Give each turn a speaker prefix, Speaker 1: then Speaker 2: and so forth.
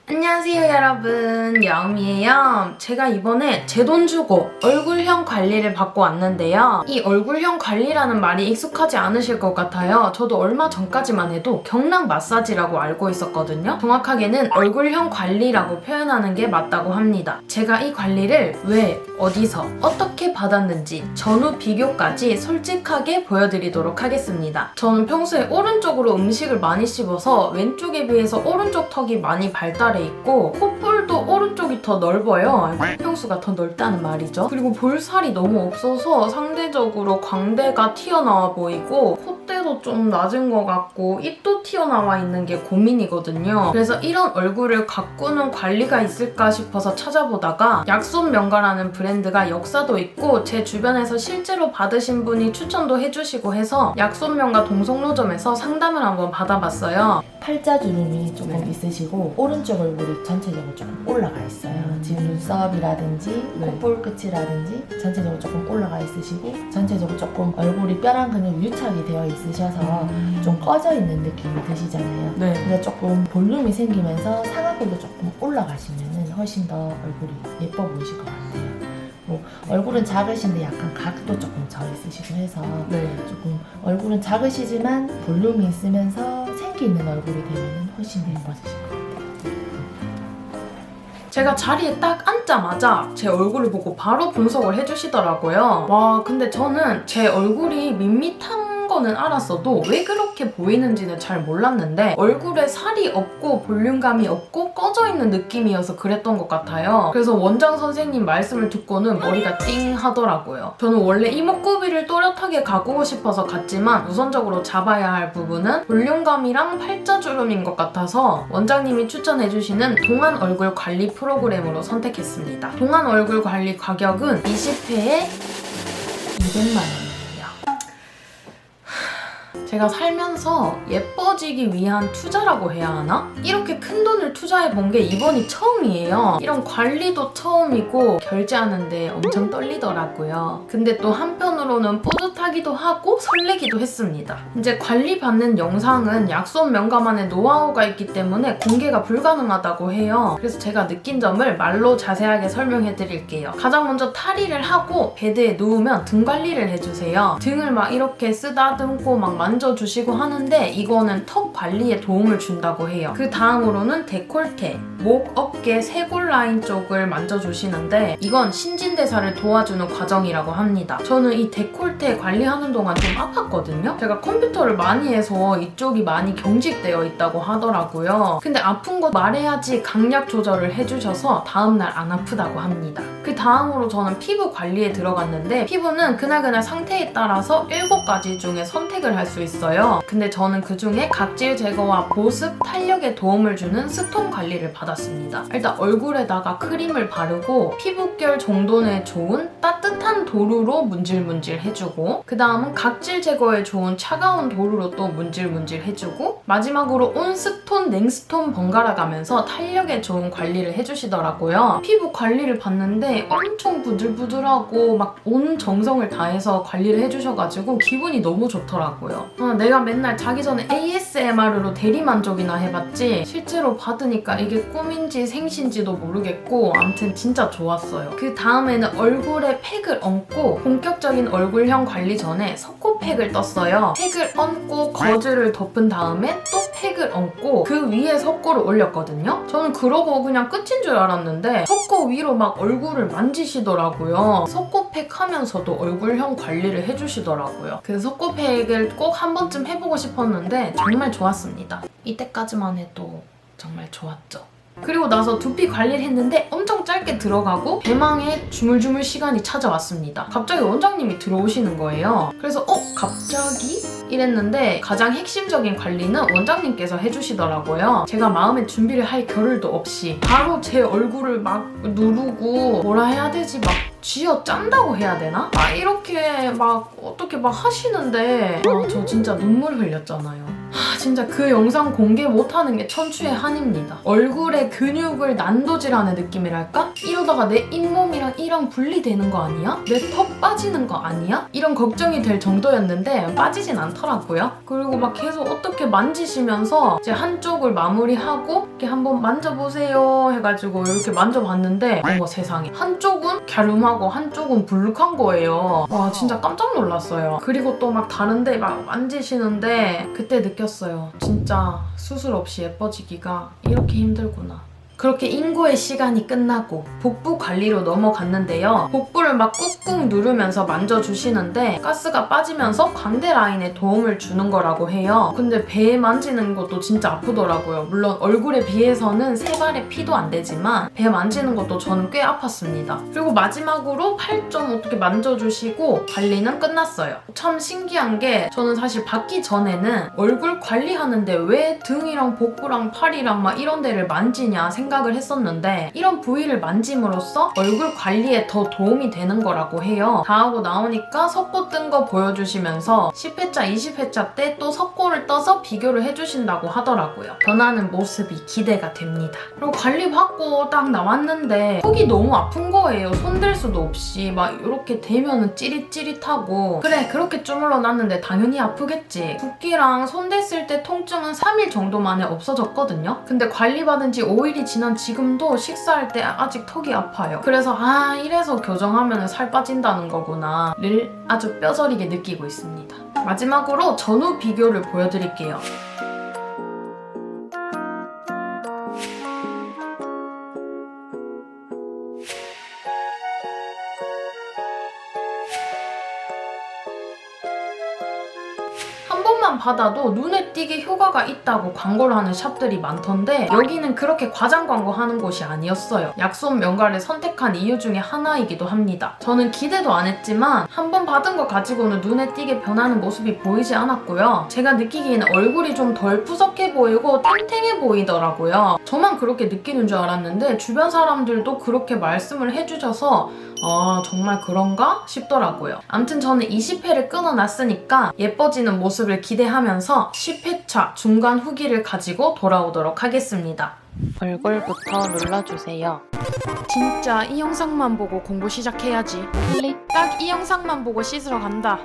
Speaker 1: 안녕하세요 여러분, 여음이에요. 제가 이번에 제 돈 주고 얼굴형 관리를 받고 왔는데요. 이 얼굴형 관리라는 말이 익숙하지 않으실 것 같아요. 저도 얼마 전까지만 해도 경락 마사지라고 알고 있었거든요. 정확하게는 얼굴형 관리라고 표현하는 게 맞다고 합니다. 제가 이 관리를 왜, 어디서, 어떻게 받았는지 전후 비교까지 솔직하게 보여드리도록 하겠습니다. 저는 평소에 오른쪽으로 음식을 많이 씹어서 왼쪽에 비해서 오른쪽 턱이 많이 발달해 있고 콧볼도 오른쪽이 더 넓어요. 코평수가 더 넓다는 말이죠. 그리고 볼살이 너무 없어서 상대적으로 광대가 튀어나와 보이고 콧대도 좀 낮은 것 같고 입도 튀어나와 있는 게 고민이거든요. 그래서 이런 얼굴을 가꾸는 관리가 있을까 싶어서 찾아보다가 약손명가라는 브랜드가 역사도 있고 제 주변에서 실제로 받으신 분이 추천도 해주시고 해서 약손명가 동성로점에서 상담을 한번 받아봤어요.
Speaker 2: 팔자주름이 조금 있으시고 오른쪽 얼굴이 전체적으로 조금 올라가 있어요. 지금 눈썹이라든지 콧볼 끝이라든지 전체적으로 조금 올라가 있으시고 전체적으로 조금 얼굴이 뼈랑 근육 유착이 되어 있으셔서 좀 꺼져 있는 느낌이 드시잖아요.
Speaker 1: 네.
Speaker 2: 그래서 조금 볼륨이 생기면서 상악골도 조금 올라가시면 훨씬 더 얼굴이 예뻐 보이실 것 같아요. 뭐 얼굴은 작으신데 약간 각도 조금 져 있으시고 해서 조금 얼굴은 작으시지만 볼륨이 있으면서 생기 있는 얼굴이 되면 훨씬 예뻐지실 것 같아요.
Speaker 1: 제가 자리에 딱 앉자마자 제 얼굴을 보고 바로 분석을 해주시더라고요. 와, 근데 저는 제 얼굴이 밋밋한 거는 알았어도 왜 그렇게 보이는지는 잘 몰랐는데 얼굴에 살이 없고 볼륨감이 없고 꺼져 있는 느낌이어서 그랬던 것 같아요. 그래서 원장 선생님 말씀을 듣고는 머리가 띵 하더라고요. 저는 원래 이목구비를 또렷하게 가꾸고 싶어서 갔지만 우선적으로 잡아야 할 부분은 볼륨감이랑 팔자주름인 것 같아서 원장님이 추천해주시는 동안 얼굴 관리 프로그램으로 선택했습니다. 동안 얼굴 관리 가격은 20회에 200만 원. 제가 살면서 예뻐지기 위한 투자라고 해야 하나? 이렇게 큰 돈을 투자해본 게 이번이 처음이에요. 이런 관리도 처음이고 결제하는데 엄청 떨리더라고요. 근데 또 한편으로는 뿌듯하기도 하고 설레기도 했습니다. 이제 관리받는 영상은 약손명가만의 노하우가 있기 때문에 공개가 불가능하다고 해요. 그래서 제가 느낀 점을 말로 자세하게 설명해드릴게요. 가장 먼저 탈의를 하고 베드에 누우면 등 관리를 해주세요. 등을 막 이렇게 쓰다듬고 막 만져주시고 하는데 이거는 턱 관리에 도움을 준다고 해요. 그 다음으로는 데콜테, 목, 어깨, 쇄골 라인 쪽을 만져주시는데 이건 신진대사를 도와주는 과정이라고 합니다. 저는 이 데콜테 관리하는 동안 좀 아팠거든요. 제가 컴퓨터를 많이 해서 이쪽이 많이 경직되어 있다고 하더라고요. 근데 아픈 거 말해야지 강약 조절을 해주셔서 다음날 안 아프다고 합니다. 그 다음으로 저는 피부 관리에 들어갔는데 피부는 그날그날 상태에 따라서 7가지 중에 선택을 할 수 있어요. 근데 저는 그중에 각질 제거와 보습, 탄력에 도움을 주는 스톤 관리를 받았습니다. 일단 얼굴에다가 크림을 바르고 피부결 정돈에 좋은 따뜻한 도루로 문질문질 해주고 그 다음은 각질 제거에 좋은 차가운 도루로 또 문질문질 해주고 마지막으로 온스톤, 냉스톤 번갈아 가면서 탄력에 좋은 관리를 해주시더라고요. 피부 관리를 받는데 엄청 부들부들하고 막 온 정성을 다해서 관리를 해주셔가지고 기분이 너무 좋더라고요. 내가 맨날 자기 전에 ASMR로 대리만족이나 해봤지 실제로 받으니까 이게 꿈인지 생신지도 모르겠고 아무튼 진짜 좋았어요. 그 다음에는 얼굴에 팩을 얹고 본격적인 얼굴형 관리 전에 석고팩을 떴어요. 팩을 얹고 거즈를 덮은 다음에 또 팩을 얹고 그 위에 석고를 올렸거든요. 저는 그러고 그냥 끝인 줄 알았는데 석고 위로 막 얼굴을 만지시더라고요. 석고팩 하면서도 얼굴형 관리를 해주시더라고요. 그 석고팩을 꼭 한 번쯤 해보고 싶었는데 정말 좋았습니다. 이때까지만 해도 정말 좋았죠. 그리고 나서 두피 관리를 했는데 엄청 짧게 들어가고 대망의 주물주물 시간이 찾아왔습니다. 갑자기 원장님이 들어오시는 거예요. 그래서 갑자기? 이랬는데 가장 핵심적인 관리는 원장님께서 해주시더라고요. 제가 마음의 준비를 할 겨를도 없이 바로 제 얼굴을 막 누르고 뭐라 해야 되지? 막 쥐어 짠다고 해야 되나? 막 이렇게 막 어떻게 막 하시는데 저 진짜 눈물 흘렸잖아요. 진짜 그 영상 공개 못하는 게 천추의 한입니다. 얼굴에 근육을 난도질하는 느낌이랄까? 이러다가 내 잇몸이랑 이랑 분리되는 거 아니야? 내 턱 빠지는 거 아니야? 이런 걱정이 될 정도였는데 빠지진 않더라고요. 그리고 막 계속 어떻게 만지시면서 이제 한쪽을 마무리하고 이렇게 한번 만져보세요 해가지고 이렇게 만져봤는데 어머 세상에 한쪽은 갸름하고 한쪽은 불룩한 거예요. 와 진짜 깜짝 놀랐어요. 그리고 또 막 다른데 막 만지시는데 그때 느꼈어요. 진짜 수술 없이 예뻐지기가 이렇게 힘들구나. 그렇게 인고의 시간이 끝나고 복부 관리로 넘어갔는데요. 복부를 막 꾹꾹 누르면서 만져주시는데 가스가 빠지면서 광대 라인에 도움을 주는 거라고 해요. 근데 배 만지는 것도 진짜 아프더라고요. 물론 얼굴에 비해서는 세 발의 피도 안 되지만 배 만지는 것도 저는 꽤 아팠습니다. 그리고 마지막으로 팔 좀 어떻게 만져주시고 관리는 끝났어요. 참 신기한 게 저는 사실 받기 전에는 얼굴 관리하는데 왜 등이랑 복부랑 팔이랑 막 이런 데를 만지냐 생각을 했었는데 이런 부위를 만짐으로써 얼굴 관리에 더 도움이 되는 거라고 해요. 다 하고 나오니까 석고 뜬 거 보여주시면서 10회차, 20회차 때 또 석고를 떠서 비교를 해주신다고 하더라고요. 변하는 모습이 기대가 됩니다. 그리고 관리 받고 딱 나왔는데 속이 너무 아픈 거예요. 손댈 수도 없이 막 이렇게 대면은 찌릿찌릿하고 그래 그렇게 주물러 놨는데 당연히 아프겠지. 붓기랑 손댔을 때 통증은 3일 정도 만에 없어졌거든요. 근데 관리받은 지 5일이 지난 지금도 식사할 때 아직 턱이 아파요. 그래서 이래서 교정하면 살 빠진다는 거구나를 아주 뼈저리게 느끼고 있습니다. 마지막으로 전후 비교를 보여드릴게요. 한 번만 받아도 눈에 띄게 효과가 있다고 광고를 하는 샵들이 많던데 여기는 그렇게 과장 광고하는 곳이 아니었어요. 약손 명가를 선택한 이유 중에 하나이기도 합니다. 저는 기대도 안 했지만 한 번 받은 거 가지고는 눈에 띄게 변하는 모습이 보이지 않았고요. 제가 느끼기에는 얼굴이 좀 덜 푸석해 보이고 탱탱해 보이더라고요. 저만 그렇게 느끼는 줄 알았는데 주변 사람들도 그렇게 말씀을 해주셔서 정말 그런가 싶더라고요. 암튼 저는 20회를 끊어놨으니까 예뻐지는 모습을 기대하면서 10회차 중간 후기를 가지고 돌아오도록 하겠습니다.
Speaker 2: 얼굴부터 눌러주세요.
Speaker 1: 진짜 이 영상만 보고 공부 시작해야지. 딱 이 영상만 보고 씻으러 간다.